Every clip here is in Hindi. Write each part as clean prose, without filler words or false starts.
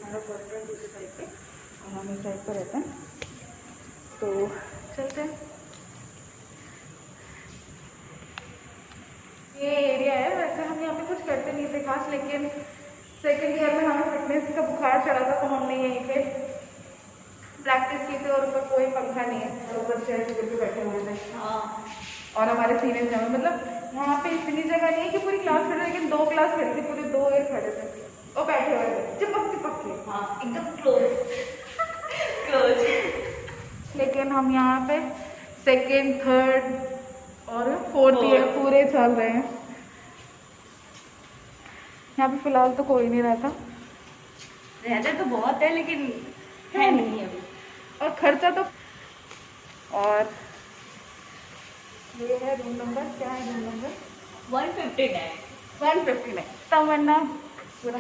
हमारा बॉयफ्रेंड दूसरी साइड पे और हम इस साइड पर रहते हैं। तो चलते हैं। ये एरिया है, वैसे हम यहाँ पे कुछ करते नहीं थे खास, लेकिन सेकेंड ईयर में हमें फिटनेस का बुखार चढ़ा था तो हमने यहीं पे प्रैक्टिस की थी और ऊपर कोई पंखा नहीं है और ऊपर चेयर पे बैठे हुए थे। हाँ, और हमारे सीनियर जब मतलब वहाँ पे इतनी जगह नहीं है कि पूरी क्लास खड़ी, लेकिन 2 क्लास खड़ी थी, पूरे 2 ईयर खड़े थे और बैठे हुए थे चिपक चिपक के। हाँ, एकदम क्लोज क्लोज। लेकिन हम यहाँ पे सेकेंड, थर्ड और फोर्थ ईयर पूरे चल रहे हैं। यहाँ पे फिलहाल तो कोई नहीं रहता, रहते तो बहुत है लेकिन है नहीं अभी। और खर्चा तो। और ये है रूम नंबर, क्या है रूम नंबर 159 तमन्ना पूरा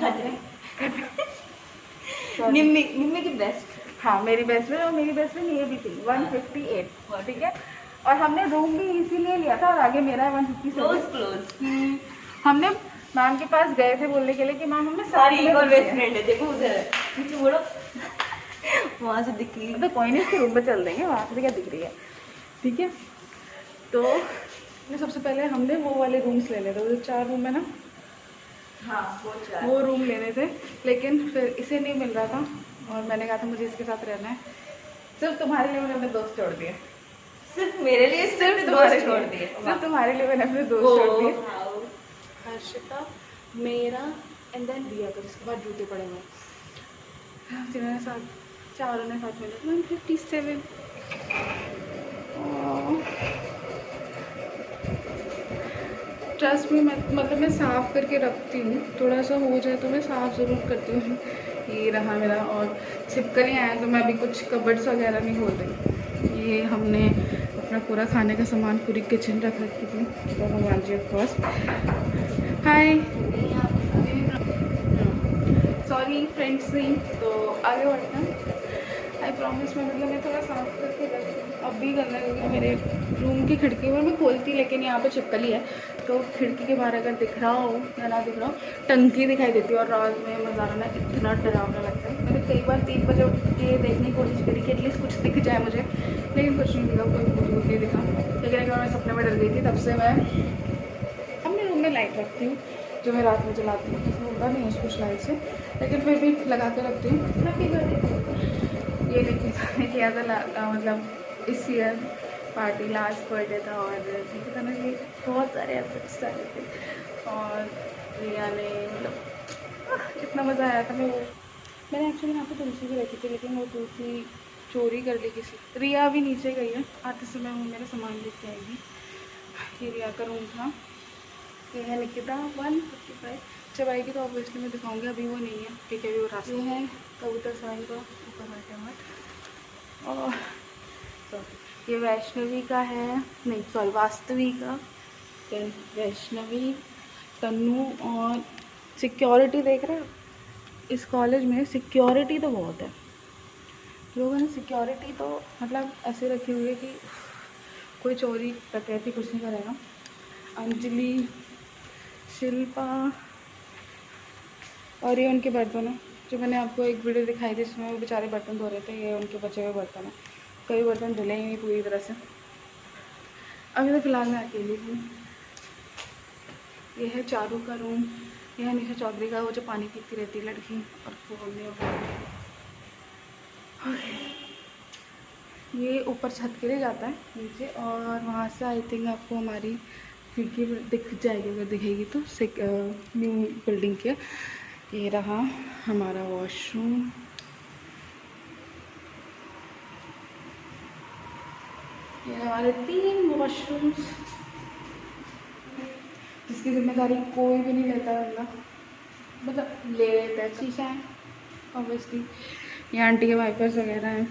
निम्मी की बेस्ट। हाँ, मेरी बेस्ट फ्रेंड और मेरी बेस्ट फ्रेंड ये भी थी 158। ठीक है, और हमने रूम भी इसीलिए लिया था और आगे मेरा है 157 क्लोज। हमने मैम के पास गए थे बोलने के लिए कि मैम हमें सारी एक और बेस्ट फ्रेंड है, देखो उधर पीछे मुड़ो वहाँ से दिख रही है। तो कोई नहीं, इसके रूम पे चल देंगे, वहाँ से क्या दिख रही है। ठीक है, तो सबसे पहले हमने वो वाले रूम्स ले लेते, वो 4 रूम है ना। हाँ, वो रूम लेने थे, लेकिन फिर इसे नहीं मिल रहा था और मैंने कहा था मुझे इसके साथ रहना है। सिर्फ तुम्हारे लिए मैंने अपने दोस्त छोड़ दिए, सिर्फ मेरे लिए सिर्फ तुम्हारे छोड़ दिए, सिर्फ तुम्हारे लिए मैंने अपने दोस्त छोड़ दिए। हाँ। हर्षिता, मेरा एंड देन रिया का, जिसके बाद जूते पड़े हुए जिन्होंने साथ, चारों ने साथ में 157। ट्रस्ट में मतलब मैं साफ़ करके रखती हूँ, थोड़ा सा हो जाए तो मैं साफ़ ज़रूर करती हूँ। ये रहा मेरा, और छिपकली आया तो मैं अभी कुछ कबर्ड्स वगैरह नहीं खोल रही। ये हमने अपना पूरा खाने का सामान, पूरी किचन रख रखी थी। तो भगवान जी of course, hi, sorry friends नहीं। तो आगे बढ़ते हैं। आई प्रॉमिस, मैं थोड़ा साफ करके रखती हूँ, अब भी करना है क्योंकि मेरे रूम की खिड़की पर मैं खोलती, लेकिन यहाँ पे छिपकली है तो खिड़की के बाहर अगर दिख रहा हो या ना दिख रहा हो, टंकी दिखाई देती है और रात में नज़ारा ना इतना डरावना लगता है। मैंने कई बार 3 बजे उठ के देखने की कोशिश करी कि एटलीस्ट कुछ दिख जाए मुझे, लेकिन कुछ नहीं दिखा, कोई भूत नहीं दिखा। लेकिन एक बार मैं सपने में डर गई थी, तब से मैं अपने रूम में लाइट रखती हूँ जो मैं रात में जलाती हूँ। इसमें होता नहीं है कुछ लाइट से, लेकिन फिर भी लगा के रखती हूँ। Happy birthday. ये लेके किया था मतलब इस ईयर पार्टी, लास्ट बर्थडे था और ठीक था ना, ये बहुत सारे एफर्ट्स डाले थे और रिया ने मतलब इतना मज़ा आया था। मैंने एक्चुअली यहाँ पे तुलसी भी रखी थी, लेकिन वो तुलसी चोरी कर ली किसी। रिया भी नीचे गई है, आते समय वो मेरा सामान लेके आएगी। ये रिया का रूम था, ये है निकिता 155। जब आएगी तो ऑब्वियसली मैं दिखाऊंगी, अभी वो नहीं है क्योंकि अभी वो रास्ते। ये है कबूतर साई का ऊपर बैठे हुए। और ये वैष्णवी का है, नहीं सॉरी वास्तवी का, देन वैष्णवी, तन्नू। और सिक्योरिटी देख रहे हो, इस कॉलेज में सिक्योरिटी तो बहुत है, लोगों ने सिक्योरिटी तो मतलब ऐसे रखी हुई है कि कोई चोरी डकैती कुछ नहीं करेगा। अंजलि, शिल्पा, और ये उनके बर्तन है जो मैंने आपको एक वीडियो दिखाई थी जिसमें वो बेचारे बर्तन धो रहे थे। ये उनके बचे हुए बर्तन है, कई बर्तन धुले ही नहीं पूरी तरह से। अभी तो फिलहाल मैं अकेली हूँ। ये है चारू का रूम, यह है निशा चौधरी का, वो जो पानी पीती रहती है लड़की, और ये ऊपर छत के लिए जाता है नीचे, और वहाँ से आई थिंक आपको हमारी खिड़की दिख जाएगी, अगर दिखेगी तो न्यू बिल्डिंग के। ये रहा हमारा वॉशरूम, ये हमारे 3 वॉशरूम्स, जिसकी जिम्मेदारी कोई भी नहीं लेता है, मतलब ले लेता है। शीशा है ऑब्वियसली, ये आंटी के वाइपर्स वगैरह हैं।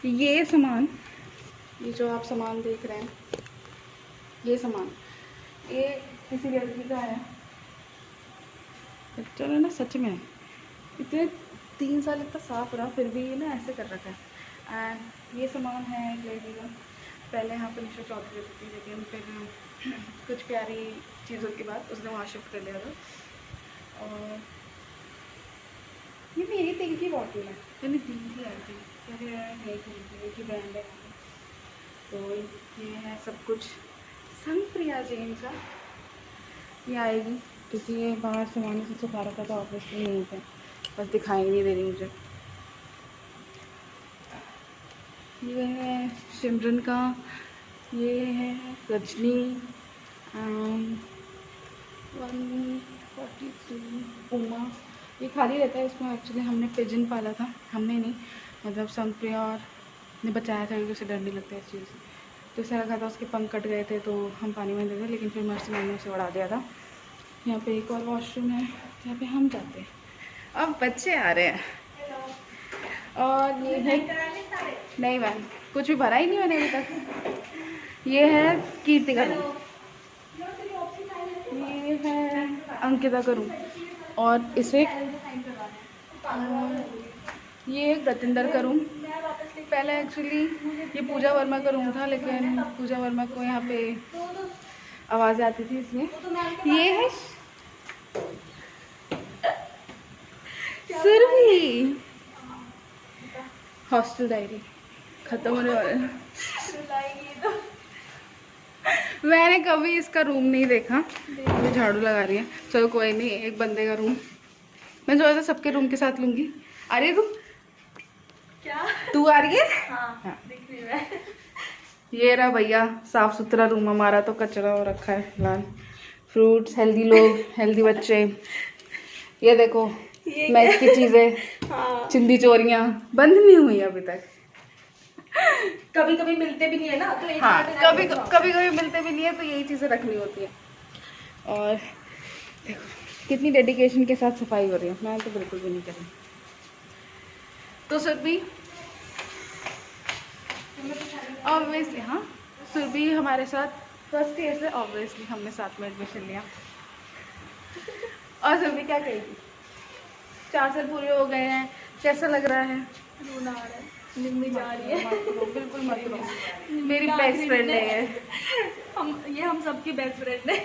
ये सामान, ये जो आप सामान देख रहे हैं, ये सामान ये किसी लड़की का है। चलो ना, सच में इतने 3 साल इतना साफ रहा फिर भी ये ना ऐसे कर रखा है। एंड ये सामान है एक लड़की का, पहले यहाँ पर निशा चौधरी रहती थी, लेकिन फिर कुछ प्यारी चीज़ों के बाद उसने वहाँ शिफ्ट कर लिया था। तेल की बॉटल है, मैंने दी थी आई थी, नहीं खरीदी की ब्रांड है। तो ये है सब कुछ संप्रिया जैन का। ये आएगी क्योंकि ये बाहर सामान से सुखा रखा था ऑफिस में, नहीं थे, बस दिखाई नहीं दे रही मुझे। ये है सिमरन का, ये है रजनी 142 पूमा। ये खाली रहता है, इसमें एक्चुअली हमने पिजन पाला था, हमने नहीं मतलब संप्रिया और ने बचाया था क्योंकि उसे डर नहीं लगता इस चीज़ से। तो इसे रखा था, उसके पंख कट गए थे तो हम पानी में दे थे, लेकिन फिर मर्सी मैंने उसे उड़ा दिया था। यहाँ पे एक और वॉशरूम है जहाँ पे हम जाते हैं। अब बच्चे आ रहे हैं और ये है, नहीं मैम कुछ भी भरा ही नहीं मैंने अभी तक। ये है कीर्ति का रूम, ये है अंकिता का रूम, और इसे ये गतिंदर का रूम। पहले एक्चुअली ये पूजा वर्मा का रूम था, लेकिन पूजा वर्मा को यहाँ पे आवाज़ आती थी इसलिए। ये है सुरभि, हॉस्टल डायरी खत्म होने वाला है। मैंने कभी इसका रूम नहीं देखा, ये झाड़ू लगा रही है। चलो कोई नहीं, एक बंदे का रूम मैं जो है सबके रूम के साथ लूंगी। आ रही है तू? क्या तू आ रही है? हाँ, दिख रही है। ये रहा भैया साफ सुथरा रूम हमारा, तो कचरा हो रखा है फिलहाल। फ्रूट्स, हेल्दी लोग, हेल्दी बच्चे। ये देखो मैच की चीजें, हाँ। चिंदी चोरियां बंद नहीं हुई अभी तक। कभी कभी मिलते भी नहीं है ना, तो एक हाँ, बार कभी कभी मिलते भी नहीं है, तो यही चीजें रखनी होती है। और देखो कितनी डेडिकेशन के साथ सफाई हो रही है, मैं तो बिल्कुल भी नहीं कर रही। तो सुरभि ऑब्वियसली, हाँ सुरभि हमारे साथ फर्स्ट ईयर से ऑब्वियसली हमने साथ में एडमिशन लिया। और सुरभि क्या कहेगी? 4 साल पूरे हो गए हैं, कैसा लग रहा है? रोना आ रहा है, निम्मी जा रही है। बिल्कुल मत रो, मेरी बेस्ट फ्रेंड है ये। हम सबकी बेस्ट फ्रेंड है।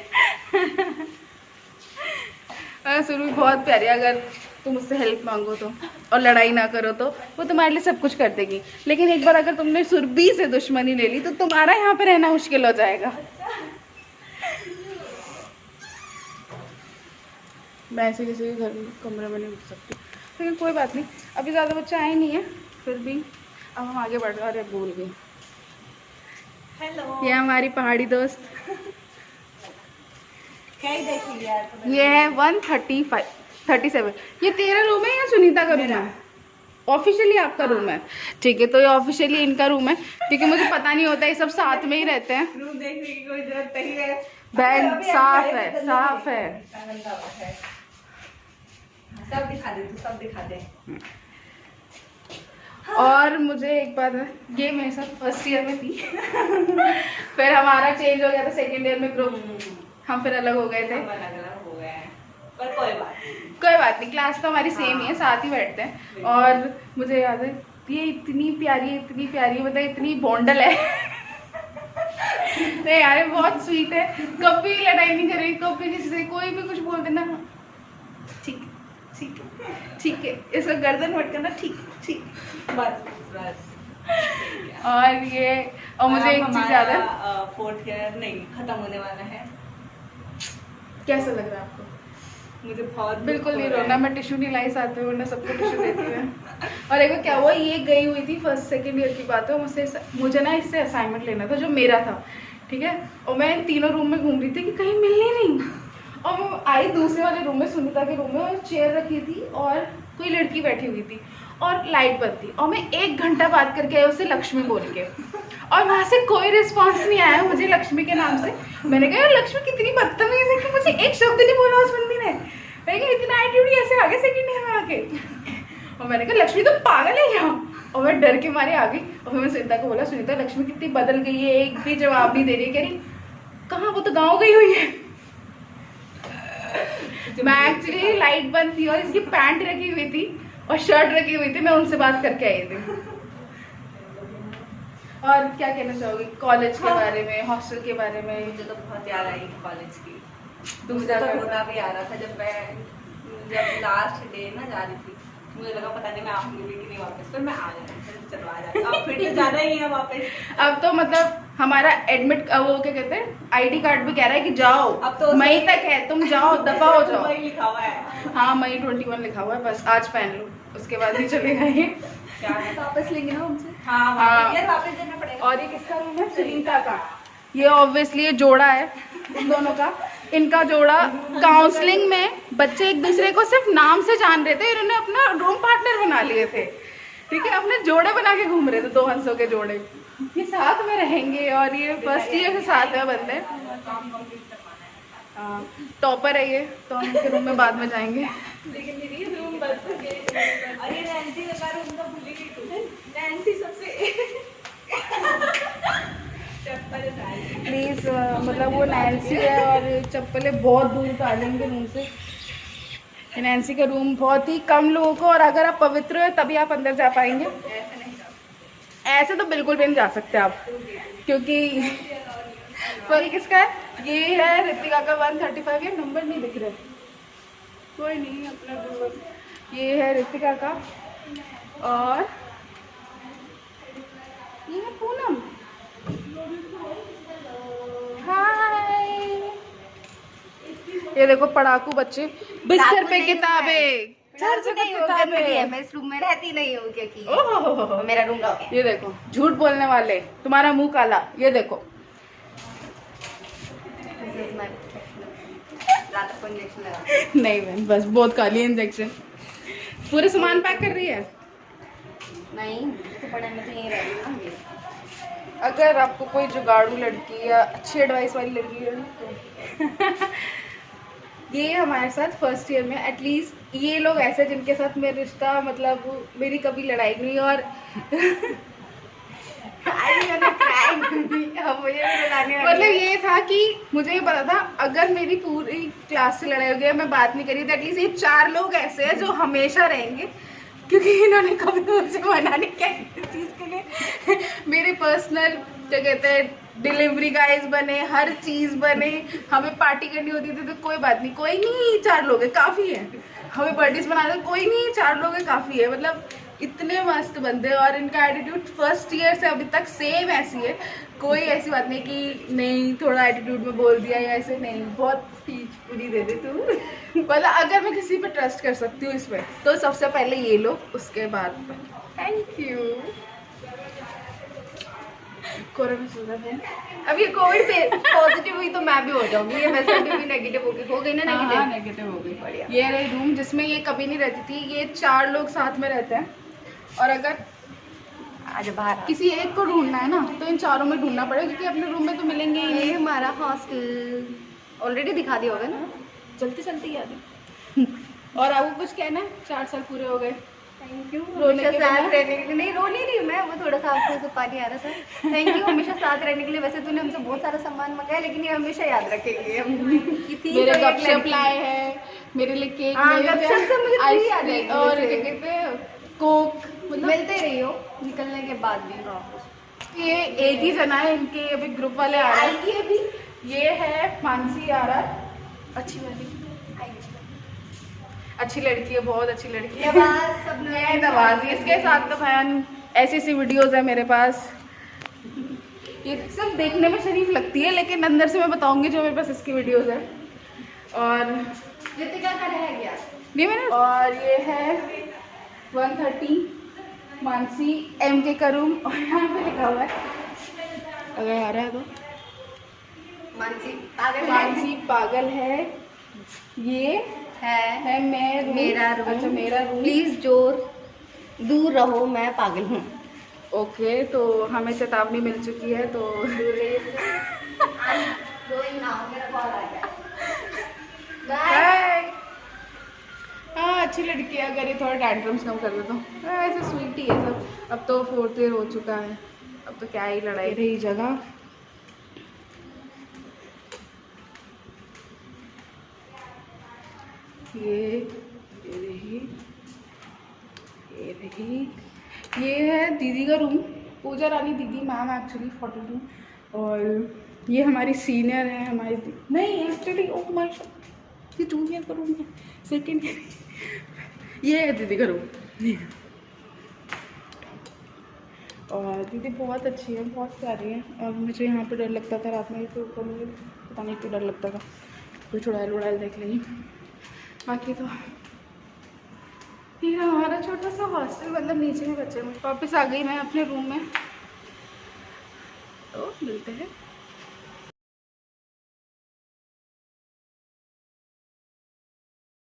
सुरभि बहुत प्यारी है, अगर तुम उससे हेल्प मांगो तो और लड़ाई ना करो तो वो तुम्हारे लिए सब कुछ कर देगी। लेकिन एक बार अगर तुमने सुरभि से दुश्मनी ले ली तो तुम्हारा यहाँ पे रहना मुश्किल हो जाएगा। मैं ऐसे किसी के घर में कमरे में नहीं घुस सकती, लेकिन कोई बात नहीं, अभी ज़्यादा बच्चे आए नहीं है, फिर भी अब हम आगे बढ़ रहे। अरे भूल गई, हेलो, ये हमारी पहाड़ी दोस्त, क्या ही देखेंगे यार। ये है 137। ये तेरा रूम है या सुनीता का रूम है? ऑफिशियली आपका रूम है, ठीक है। तो ये ऑफिशियली इनका रूम है, क्योंकि मुझे पता नहीं होता, ये सब साथ में ही रहते हैं। रूम देखने की कोई जरूरत नहीं है, बैग साफ है, साफ है। सब दिखा दे, तू सब दिखा दे। और मुझे एक बात है, ये मेरे साथ फर्स्ट ईयर में थी। फिर हमारा चेंज हो गया था सेकेंड ईयर में ग्रुप, हम फिर अलग हो गए थे। अलग हो गए हैं, पर कोई बात नहीं, क्लास तो हमारी सेम ही है, साथ ही बैठते हैं। और मुझे याद है ये इतनी प्यारी मतलब इतनी बॉन्डल है। नहीं यार बहुत स्वीट है, कभी लड़ाई नहीं करेगी, कभी किसी से कोई भी कुछ बोल देना ठीक है, इसका गर्दन मत करना, ठीक बस। और ये, और मुझे एक चीज याद है, 4th ईयर नहीं खत्म होने वाला है। कैसा लग रहा है आपको? मुझे बहुत बिल्कुल नहीं रोना, मैं टिश्यू नहीं लाई साथ में, वरना सबको टिश्यू देती है। और एक बार क्या हुआ, ये गई हुई थी फर्स्ट सेकेंड ईयर की बात है, मुझे ना इससे असाइनमेंट लेना था जो मेरा था, ठीक है। और मैं इन तीनों रूम में घूम रही थी कि कहीं मिलनी नहीं। और मैं आई दूसरे वाले रूम में, सुनीता के रूम में, और चेयर रखी थी और कोई लड़की बैठी हुई थी और लाइट बंद थी, और मैं 1 घंटा बात करके आई उससे लक्ष्मी बोल के, और वहाँ से कोई रिस्पॉन्स नहीं आया मुझे लक्ष्मी के नाम से। मैंने कहा लक्ष्मी कितनी बदतमीज है कि मुझे एक शब्द नहीं बोला उस बंदी ने। मैंने कहा इतना एटीट्यूड ऐसे आ गया सेकंड ईयर में आके। और मैंने कहा लक्ष्मी तो पागल है क्या? और मैं डर के मारे आ गई, और फिर मैं सुनीता को बोला सुनीता लक्ष्मी कितनी बदल गई है, एक भी जवाब नहीं दे रही। कह रही कहाँ, वो तो गाँव गई हुई है। मैं एक्चुअली लाइट बंद थी और इसकी पैंट रखी हुई थी और शर्ट रखी हुई थी, मैं उनसे बात करके आई थी। और क्या कहना चाहोगी कॉलेज के बारे में, हॉस्टल के बारे में? मुझे तो बहुत याद आई कॉलेज की। दूसरा तो रोना भी आ रहा था जब लास्ट डे ना जा रही थी, मुझे लगा पता नहीं मैं आऊंगी कि नहीं वापस, पर मैं आ जाऊँ, चलो आ जाती, अब फिर तो जाना ही है वापस। अब तो मतलब हमारा एडमिट वो क्या कहते हैं आईडी कार्ड भी कह रहा है कि जाओ, अब तो मई तक है, तुम जाओ, दफा हो जाओ। मई लिखा हुआ है। हाँ मई 21 लिखा हुआ है, बस आज पहन लो, उसके बाद नहीं चलेगा ये। क्या है? वापस लेंगे ना उनसे। हाँ हाँ। यार वापस देना पड़ेगा। और ये किसका रूम है? सुनीता का। ये ऑब्वियसली ये जोड़ा है इन दोनों का। इनका जोड़ा काउंसलिंग में बच्चे एक दूसरे को सिर्फ नाम से जान रहे थे, इन्होंने अपना रूम पार्टनर बना लिए थे, ठीक है, अपने जोड़े बना के घूम रहे थे, 2 हंसों के जोड़े। ये साथ में रहेंगे और ये फर्स्ट ईयर से साथ में बंदे। टॉपर है ये, तो हम इनके रूम में बाद में जाएंगे। लेकिन मेरी रूम बस अरे नैन्सी का रूम तो भूल गई तू। नैन्सी सबसे प्लीज मतलब वो नैन्सी है और चप्पलें बहुत दूर डालेंगे रूम से। नैन्सी का रूम बहुत ही कम लोगों को, और अगर आप पवित्र हो तभी आप अंदर जा पाएंगे, ऐसे तो बिल्कुल भी नहीं जा सकते आप, क्योंकि ये किसका है? ये है ऋतिका का 135। ये नंबर नहीं दिख रहे, कोई नहीं अपना दूर। ये है ऋतिका का, और ये है पूनम। हाय, ये देखो पढ़ाकू बच्चे, बिस्तर पे किताबें, मैं इस रूम में रहती नहीं हूँ क्योंकि ओह मेरा रूम लॉक है। ये देखो झूठ बोलने वाले, तुम्हारा मुंह काला। ये देखो रात को इंजेक्शन लगा। नहीं बहन, बस बहुत काली इंजेक्शन। पूरे सामान पैक कर रही है। नहीं तो पढ़ने में तो यहीं रह रही हूँ। अगर आपको कोई जुगाड़ू लड़की या अच्छी एडवाइस वाली लड़की है तो ये हमारे साथ फर्स्ट ईयर में एटलीस्ट ये लोग ऐसे जिनके साथ मेरा रिश्ता मतलब मेरी कभी लड़ाई नहीं, और मतलब ये था कि मुझे ये पता था अगर मेरी पूरी क्लास से लड़ाई हो गई, मैं बात नहीं करी, तो एटलीस्ट ये 4 लोग ऐसे हैं जो हमेशा रहेंगे, क्योंकि इन्होंने कभी मुझसे मना नहीं किया इस चीज़ के लिए। मेरे पर्सनल क्या कहते हैं डिलीवरी गाइज बने, हर चीज़ बने, हमें पार्टी करनी होती थी तो कोई बात नहीं, कोई नहीं 4 लोग है काफ़ी है, हमें बर्थडेज बनाना कोई नहीं 4 लोग है काफ़ी है, मतलब इतने मस्त बंदे। और इनका एटीट्यूड फर्स्ट ईयर से अभी तक सेम ऐसी है, कोई ऐसी बात नहीं कि नहीं थोड़ा एटीट्यूड में बोल दिया या ऐसे नहीं, बहुत स्पीच पूरी दे दे तू। मतलब अगर मैं किसी पे ट्रस्ट कर सकती हूँ इसमें तो सबसे पहले ये लोग, उसके बाद थैंक यू। कोरोना है अब ये कोविड पॉजिटिव हुई तो मैं भी हो जाऊंगी, ये वैसे भी नेगेटिव हो गई ना। नेगेटिव हो गई, बढ़िया। ये रही रूम जिसमें ये कभी नहीं रहती थी, ये 4 लोग साथ में रहते हैं, और अगर आज बाहर किसी एक को ढूंढना है ना तो इन 4 में ढूंढना पड़ेगा, क्योंकि अपने रूम में तो मिलेंगे ही नहीं। हमारा हॉस्टल ऑलरेडी दिखा दिया होगा ना, चलते चलते याद है। और आपको कुछ कहना है? 4 साल पूरे हो गए, थैंक यू रोने हमेशा के साथ लिए? रहने के लिए। नहीं रो नहीं रही मैं, वो थोड़ा सा आंखों से पानी आ रहा था। थैंक यू हमेशा साथ रहने के लिए। वैसे तूने हमसे बहुत सारा सामान मंगाया, लेकिन ये हमेशा याद रखेंगे हम कि थी मेरे तो एक गपशप लड़की। लाए हैं, मेरे लिए केक हाँ, ले गपशप से मुझे पूरी याद आइसक्रीम आएगी और वैसे। क्या कहते हैं कोक, मतलब मिलते रही हो निकलने के बाद भी। ये एक ही जना है, इनके अभी ग्रुप वाले आ रहे हैं। आएगी अभी, ये है मानसी आ रहा है, अच्छी वाली, अच्छी लड़की है, बहुत अच्छी लड़की है। ये नवाज, इसके साथ तो बहन ऐसी ऐसी वीडियोस है मेरे पास, ये सब देखने में शरीफ लगती है लेकिन अंदर से मैं बताऊंगी जो मेरे पास इसकी वीडियोस है। और ऋतिका का रह गया नहीं मैंने, और ये है 130 मानसी MK का रूम, और यहाँ पे लिखा हुआ है अगर आ रहा है तो मानसी पागल है, ये है मैं रूम, मेरा रूम। अच्छा मेरा रूम, प्लीज दूर रहो, मैं पागल हूँ। ओके तो हमें चेतावनी मिल चुकी है, तो हाँ अच्छी लड़की है, अगर ये थोड़ा टैंट्रम्स कम कर दे तो ऐसे स्वीट ही है सब। अब तो 4th ईयर हो चुका है, अब तो क्या ही लड़ाई रही जगह। ये रही, ये है दीदी का रूम, पूजा रानी दीदी मैम एक्चुअली 42, और ये हमारी सीनियर है, हमारी नहीं एक्चुअली ओह माय ये जूनियर का रूम है, सेकेंड ये है दीदी का रूम। और दीदी बहुत अच्छी है, बहुत प्यारी है। और मुझे यहाँ पे डर लगता था रात में, तो ऊपर मुझे पता नहीं क्यों डर लगता था, कोई चुड़ैल उड़ैल देख लेंगी। बाकी तो ये हमारा छोटा सा हॉस्टल, मतलब नीचे में बच्चे में। वापस आ गई मैं अपने रूम में, तो मिलते हैं